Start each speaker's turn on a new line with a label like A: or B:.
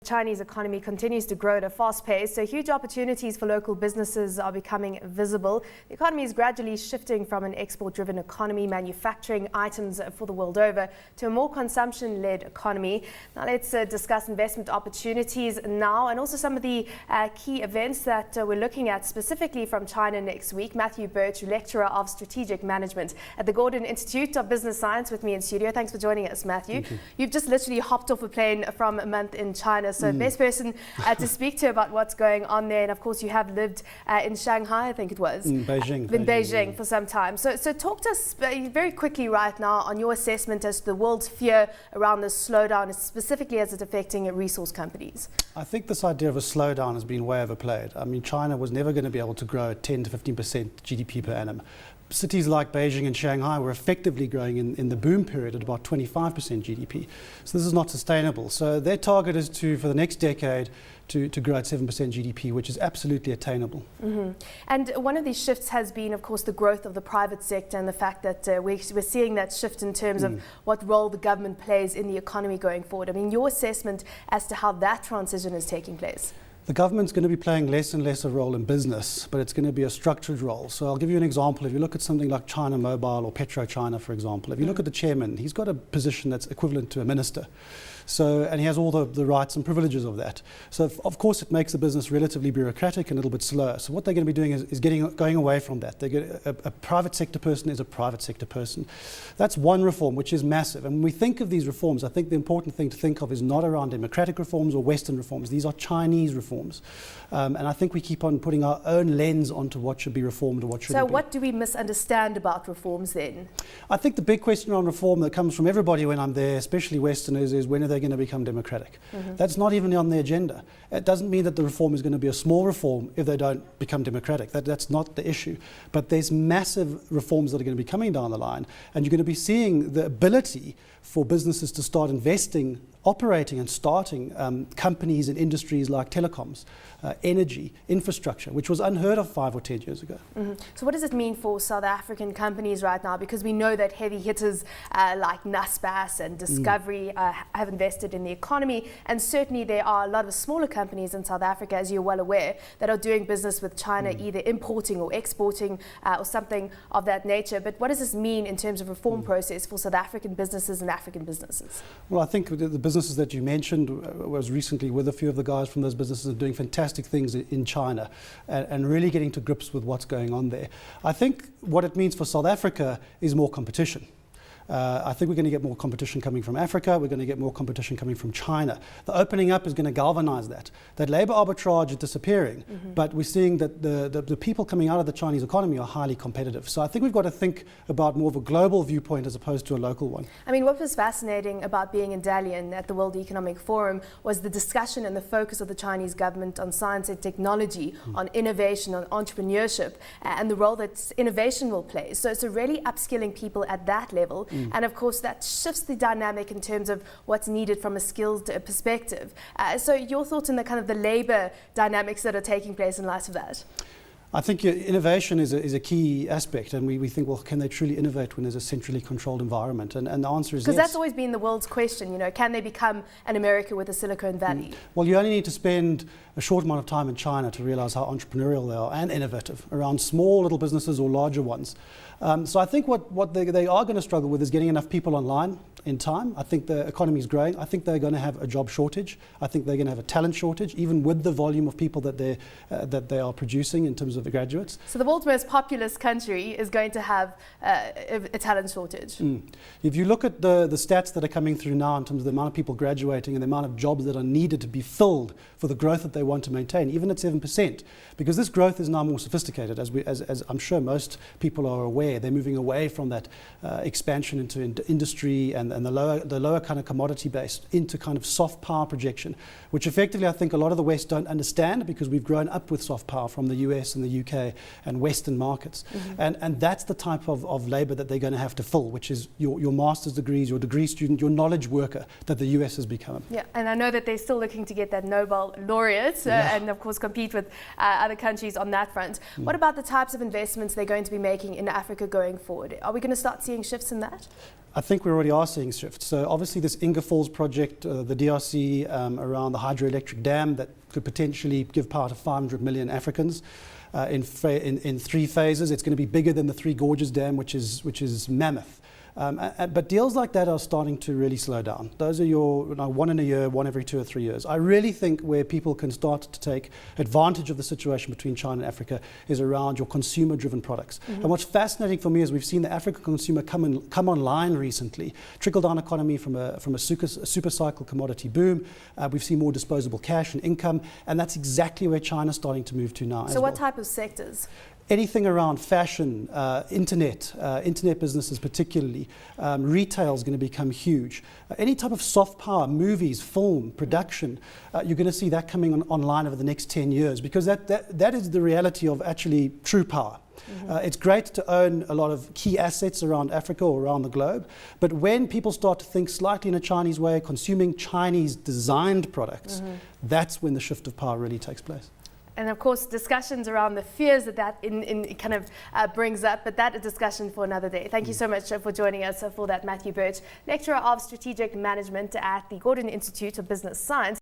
A: Chinese economy continues to grow at a fast pace, so huge opportunities for local businesses are becoming visible. The economy is gradually shifting from an export-driven economy, manufacturing items for the world over, to a more consumption-led economy. Now let's discuss investment opportunities now, and also some of the key events that we're looking at specifically from China next week. Matthew Birch, Lecturer of Strategic Management at the Gordon Institute of Business Science, with me in studio. Thanks for joining us, Matthew. You've just literally hopped off a plane from a month in China. So best person to speak to about what's going on there. And of course you have lived in Shanghai, I think it was. Beijing for some time. So talk to us very quickly right now on your assessment as to the world's fear around this slowdown, specifically as it's affecting resource companies.
B: I think this idea of a slowdown has been way overplayed. I mean, China was never going to be able to grow at 10 to 15% GDP per annum. Cities like Beijing and Shanghai were effectively growing in the boom period at about 25% GDP. So this is not sustainable. So their target is for the next decade, to grow at 7% GDP, which is absolutely attainable.
A: And one of these shifts has been, of course, the growth of the private sector and the fact that we're seeing that shift in terms of what role the government plays in the economy going forward. I mean, your assessment as to how that transition is taking place?
B: The government's going to be playing less and less a role in business, but it's going to be a structured role. So I'll give you an example. If you look at something like China Mobile or PetroChina, for example, if you look at the chairman, he's got a position that's equivalent to a minister. So, and he has all the rights and privileges of that. So, of course, it makes the business relatively bureaucratic and a little bit slower. So what they're going to be doing is going away from that. A private sector person is a private sector person. That's one reform, which is massive. And when we think of these reforms, I think the important thing to think of is not around democratic reforms or Western reforms. These are Chinese reforms. And I think we keep on putting our own lens onto what should be reformed or what shouldn't be.
A: So what do we misunderstand about reforms then?
B: I think the big question on reform that comes from everybody when I'm there, especially Westerners, is when are they going to become democratic? That's not even on the agenda. It doesn't mean that the reform is going to be a small reform if they don't become democratic. That's not the issue. But there's massive reforms that are going to be coming down the line, and you're going to be seeing the ability for businesses to start investing, operating and starting companies in industries like telecoms, energy, infrastructure, which was unheard of 5 or 10 years ago.
A: So what does it mean for South African companies right now? Because we know that heavy hitters like Naspers and Discovery have invested in the economy, and certainly there are a lot of smaller companies in South Africa, as you're well aware, that are doing business with China, either importing or exporting or something of that nature. But what does this mean in terms of reform process for South African businesses and African businesses?
B: Well, I think the businesses that you mentioned, was recently with a few of the guys from those businesses doing fantastic things in China and really getting to grips with what's going on there. I think what it means for South Africa is more competition. I think we're going to get more competition coming from Africa. We're going to get more competition coming from China. The opening up is going to galvanize that. That labor arbitrage is disappearing, but we're seeing that the people coming out of the Chinese economy are highly competitive. So I think we've got to think about more of a global viewpoint as opposed to a local one.
A: I mean, what was fascinating about being in Dalian at the World Economic Forum was the discussion and the focus of the Chinese government on science and technology, on innovation, on entrepreneurship, and the role that innovation will play. So really upskilling people at that level. And of course that shifts the dynamic in terms of what's needed from a skills perspective. So your thoughts on the kind of the labor dynamics that are taking place in light of that?
B: I think innovation is a key aspect, and we think, well, can they truly innovate when there's a centrally controlled environment? And the answer is yes.
A: Because that's always been the world's question, you know, can they become an America with a Silicon Valley?
B: Well, you only need to spend a short amount of time in China to realize how entrepreneurial they are and innovative around small little businesses or larger ones. So I think what they are going to struggle with is getting enough people online in time. I think the economy is growing. I think they're going to have a job shortage. I think they're going to have a talent shortage, even with the volume of people that they are producing in terms of the graduates.
A: So the world's most populous country is going to have a talent shortage.
B: If you look at the stats that are coming through now in terms of the amount of people graduating and the amount of jobs that are needed to be filled for the growth that they want to maintain, even at 7%, because this growth is now more sophisticated, as I'm sure most people are aware. They're moving away from that expansion into industry and the lower kind of commodity base into kind of soft power projection, which effectively I think a lot of the West don't understand, because we've grown up with soft power from the US and the UK and Western markets. And that's the type of labor that they're going to have to fill, which is your master's degrees, your degree student, your knowledge worker that the US has become.
A: Yeah, and I know that they're still looking to get that Nobel laureate and of course compete with other countries on that front. What about the types of investments they're going to be making in Africa going forward? Are we going to start seeing shifts in that?
B: I think we already are seeing shifts. So obviously this Inga Falls project, the DRC around the hydroelectric dam that could potentially give power to 500 million Africans in 3 phases. It's going to be bigger than the Three Gorges Dam, which is mammoth. But deals like that are starting to really slow down. Those are your one in a year, one every 2 or 3 years. I really think where people can start to take advantage of the situation between China and Africa is around your consumer-driven products. Mm-hmm. And what's fascinating for me is we've seen the African consumer come online recently, trickle-down economy from a super cycle commodity boom. We've seen more disposable cash and income, and that's exactly where China's starting to move to now.
A: So what type of sectors?
B: Anything around fashion, internet businesses particularly, retail is going to become huge. Any type of soft power, movies, film, production, you're going to see that coming online over the next 10 years because that is the reality of actually true power. Mm-hmm. It's great to own a lot of key assets around Africa or around the globe, but when people start to think slightly in a Chinese way, consuming Chinese designed products, that's when the shift of power really takes place.
A: And of course, discussions around the fears that kind of brings up, but that is a discussion for another day. Thank you so much for joining us for that, Matthew Birch, Lecturer of Strategic Management at the Gordon Institute of Business Science.